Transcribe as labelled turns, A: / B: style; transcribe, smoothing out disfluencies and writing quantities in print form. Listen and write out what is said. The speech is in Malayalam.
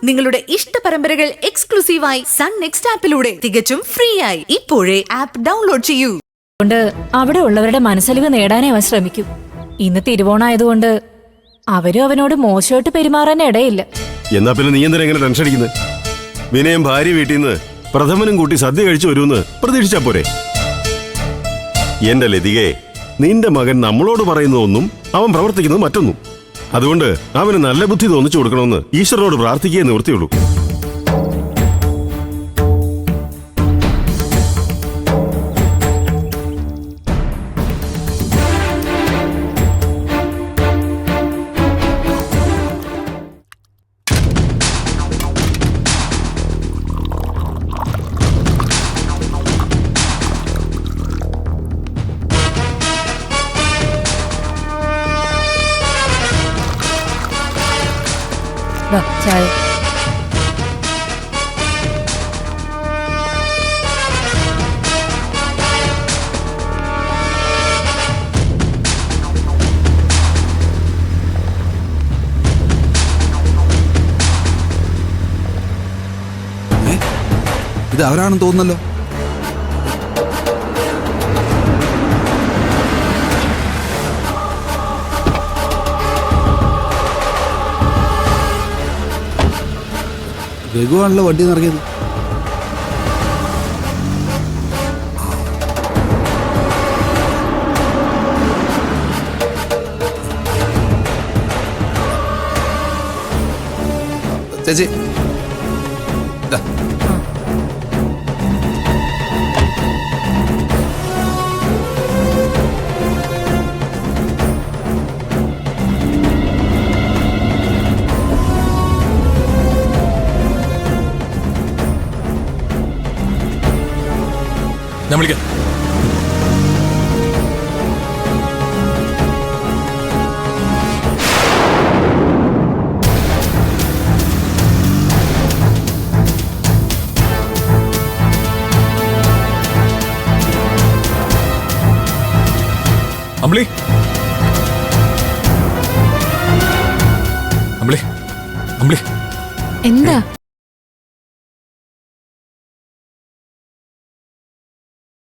A: നിങ്ങളുടെ ഇഷ്ട പരമ്പരകൾ എക്സ്ക്ലൂസീവായി സൺ നെക്സ്റ്റ് ആപ്പിലൂടെ തികച്ചും ഫ്രീ ആയി ഇപ്പോഴേ ആപ്പ് ഡൗൺലോഡ് ചെയ്യൂ.
B: കൊണ്ട് അവിടെ ഉള്ളവരുടെ മനസ്സലിവ് നേടാനേ അവൻ ശ്രമിക്കും. ഇന്ന് തിരുവോണായതുകൊണ്ട് അവരും അവനോട് മോശമായിട്ട് പെരുമാറാൻ ഇടയില്ല.
C: എന്നാ പിന്നെ നീ എന്തിനാ എങ്ങനെ ടെൻഷൻ അടിക്കുന്നത്? വിനയം ഭാര്യ വീട്ടിൽ നിന്ന് പ്രഥമനും കൂട്ടി സദ്യ കഴിച്ചു വരുമെന്ന് പ്രതീക്ഷിച്ചാ പോരെ? എന്റെ ലതികയെ, നിന്റെ മകൻ നമ്മളോട് പറയുന്നതൊന്നും അവൻ പ്രവർത്തിക്കുന്നത് മറ്റൊന്നും. അതുകൊണ്ട് അവന് നല്ല ബുദ്ധി തോന്നിച്ചു കൊടുക്കണമെന്ന് ഈശ്വരനോട് പ്രാർത്ഥിക്കുകയെ നിവൃത്തിയുള്ളൂ.
B: ചായ.
D: ഇത് അവരാണെന്ന് തോന്നുന്നല്ലോ. രഘുവാണല്ലോ വണ്ടി നിറങ്ങിയത്. ചേച്ചി
E: ഞാൻ വിളിക്കാം. അമ്പിളി, അമ്പിളി, അമ്പിളി,
B: എന്താ?